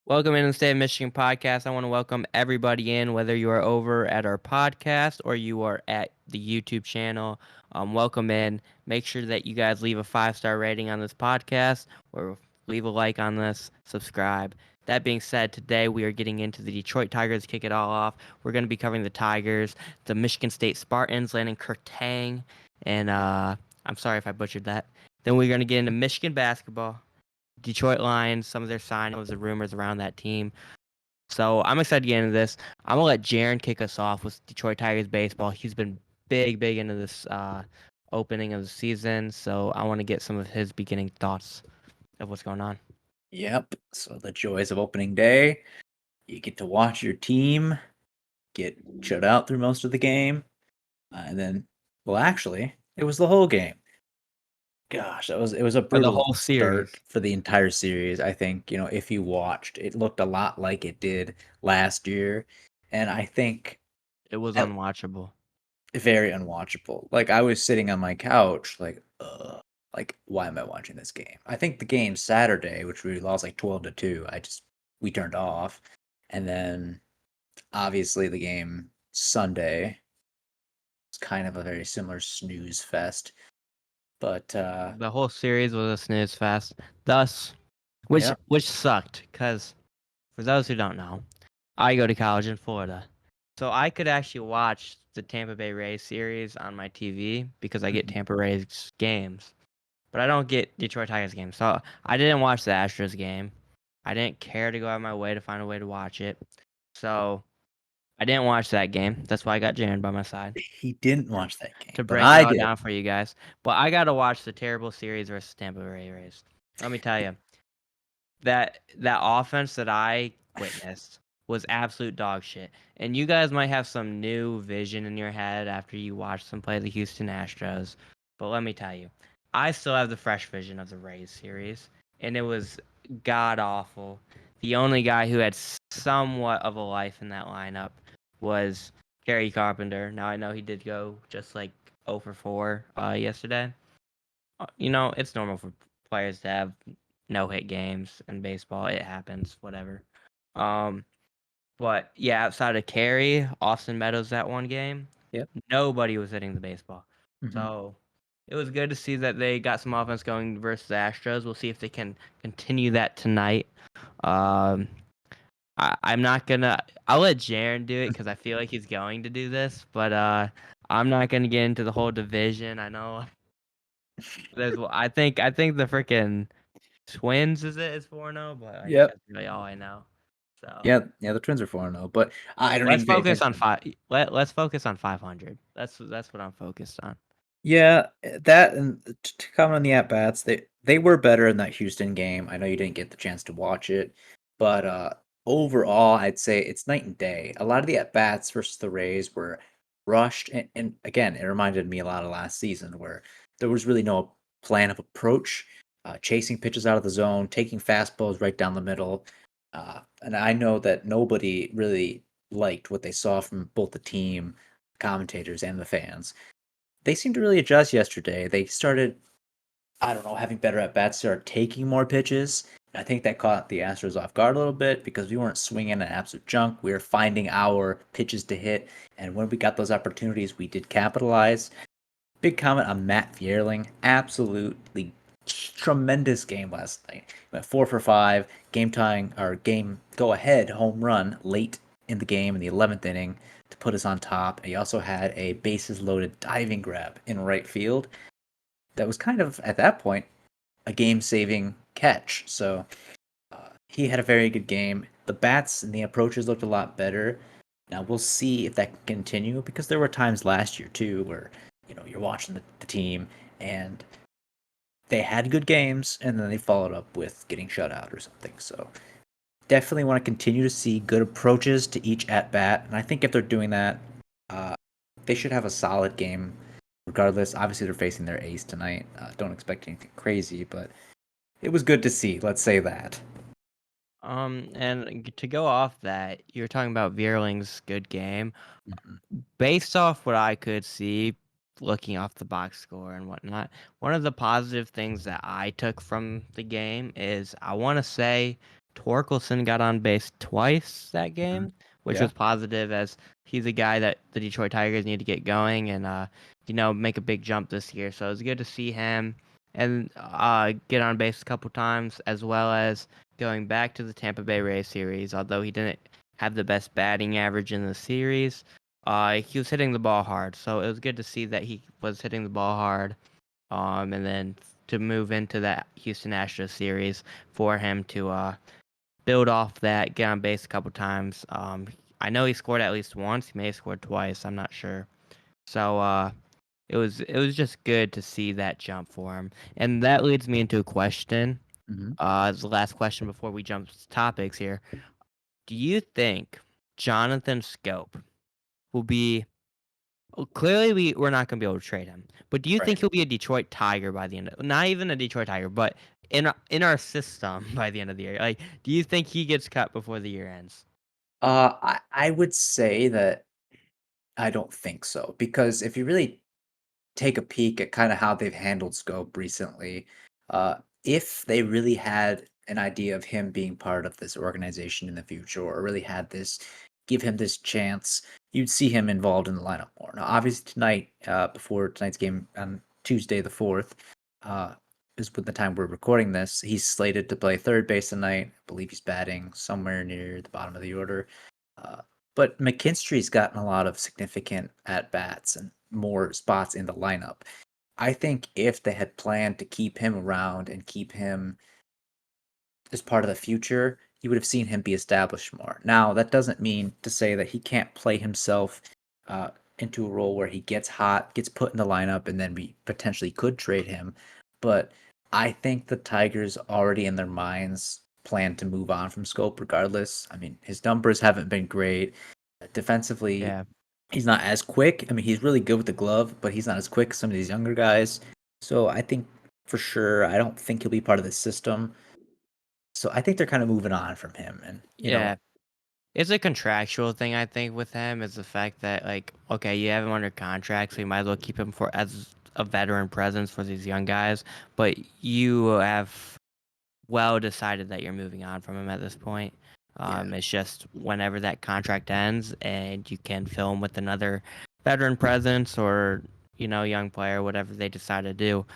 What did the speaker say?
Welcome in the State of Michigan podcast. I want to welcome everybody in, whether you are over at our podcast or you are at the YouTube channel. Welcome in. Make sure that you guys leave a 5-star rating on this podcast or leave a like on this, subscribe. That being said, today we are getting into the Detroit Tigers. Kick it all off. We're going to be covering the Tigers, the Michigan State Spartans, landing Kurtang, and I'm sorry if I butchered that. Then we're going to get into Michigan basketball. Detroit Lions, some of their signings, the rumors around that team. So I'm excited to get into this. I'm gonna let Jaron kick us off with Detroit Tigers baseball. He's been big into this opening of the season, so I want to get some of his beginning thoughts of what's going on. Yep. So the joys of opening day, you get to watch your team get shut out through most of the game, and then, well, actually, it was the whole game. Gosh, it was a For the brutal whole start series, for the entire series. I think if you watched, it looked a lot like it did last year, and I think it was at, unwatchable. very unwatchable. Like I was sitting on my couch, like, ugh, like why am I watching this game? I think the game Saturday, which we lost like 12-2, we turned off, and then obviously the game Sunday was kind of a very similar snooze fest. But The whole series was a snooze fest. Thus, which yeah. which sucked because for those who don't know, I go to college in Florida. So I could actually watch the Tampa Bay Rays series on my TV because I get Mhm. Tampa Rays games, but I don't get Detroit Tigers games. So I didn't watch the Astros game. I didn't care to go out of my way to find a way to watch it. So I didn't watch that game. That's why I got Jaron by my side He didn't to, watch that game, to but break it I all did. down for you guys. But I got to watch the terrible series versus Tampa Bay Rays. Let me tell you, that offense that I witnessed was absolute dog shit. And you guys might have some new vision in your head after you watch them play the Houston Astros. But let me tell you, I still have the fresh vision of the Rays series, and it was god awful. The only guy who had somewhat of a life in that lineup was Kerry Carpenter. Now I know he did go just like 0 for 4 yesterday. It's normal for players to have no hit games in baseball. It happens, whatever. Um, but yeah, outside of Carey, Austin Meadows that one game, Yep. nobody was hitting the baseball. Hmm. So it was good to see that they got some offense going versus the Astros. We'll see if they can continue that tonight. Um, I'm not gonna. I'll let Jaron do it because I feel like he's going to do this, but I'm not gonna get into the whole division. I know I think the freaking Twins is 4-0, but like Yep. that's really all I know. So Yeah, yeah, the Twins are 4-0, but I don't let's even pay focus on attention. five. Let's focus on 500. That's what I'm focused on. Yeah, that and to comment on the at bats, they were better in that Houston game. I know you didn't get the chance to watch it, but overall, I'd say it's night and day. A lot of the at bats versus the Rays were rushed, and again, it reminded me a lot of last season where there was really no plan of approach, chasing pitches out of the zone, taking fastballs right down the middle, and I know that nobody really liked what they saw from both the team, commentators, and the fans. They seemed to really adjust yesterday. They started, I don't know, having better at bats, started taking more pitches. I think that caught the Astros off guard a little bit because we weren't swinging an absolute junk. We were finding our pitches to hit, and when we got those opportunities, we did capitalize. Big comment on Matt Fierling. Absolutely tremendous game last night. Went 4 for 5, game tying or game go ahead home run late in the game in the 11th inning to put us on top. He also had a bases loaded diving grab in right field. That was kind of at that point a game saving catch. So he had a very good game. The bats and the approaches looked a lot better. Now we'll see if that can continue because there were times last year too where you're watching the team and they had good games and then they followed up with getting shut out or something. So definitely want to continue to see good approaches to each at bat, and I think if they're doing that, uh, they should have a solid game. Regardless, obviously they're facing their ace tonight. Don't expect anything crazy, but it was good to see. Let's say that. And to go off that, you're talking about Vierling's good game. Mhm. Based off what I could see, looking off the box score and whatnot, one of the positive things that I took from the game is I want to say Torkelson got on base twice that Mhm. game, which Yeah. was positive as he's a guy that the Detroit Tigers need to get going and make a big jump this year. So it was good to see him and get on base a couple times, as well as going back to the Tampa Bay Rays series. Although he didn't have the best batting average in the series, he was hitting the ball hard. So it was good to see that he was hitting the ball hard. And then to move into that Houston Astros series for him to build off that, get on base a couple times. I know he scored at least once. He may have scored twice. I'm not sure. So it was just good to see that jump for him. And that leads me into a question. Mhm. It's the last question before we jump to topics here. Do you think Jonathan Scope will be? Well, clearly, we're not going to be able to trade him. But do you Right. think he'll be a Detroit Tiger by the end of, not even a Detroit Tiger, but in our system by the end of the year? Like, do you think he gets cut before the year ends? I would say that I don't think so, because if you really take a peek at kinda how they've handled Scope recently, if they really had an idea of him being part of this organization in the future or really had this give him this chance, you'd see him involved in the lineup more. Now, obviously tonight, before tonight's game on Tuesday the 4th, uh, is with the time we're recording this, he's slated to play third base tonight. I believe he's batting somewhere near the bottom of the order. Uh, but McKinstry's gotten a lot of significant at bats and more spots in the lineup. I think if they had planned to keep him around and keep him as part of the future, you would have seen him be established more. Now, that doesn't mean to say that he can't play himself uh, into a role where he gets hot, gets put in the lineup, and then we potentially could trade him. But I think the Tigers already in their minds plan to move on from Scope regardless. I mean, his numbers haven't been great. Defensively, Yeah. he's not as quick. I mean, he's really good with the glove, but he's not as quick as some of these younger guys. So I think for sure, I don't think he'll be part of the system. So I think they're kind of moving on from him, and Yeah. It's a contractual thing, I think, with him is the fact that, like, okay, you have him under contract, so you might as well keep him for as a veteran presence for these young guys. But you have well decided that you're moving on from him at this point. yeah, It's just whenever that contract ends and you can fill him with another veteran presence or young player, whatever they decide to do.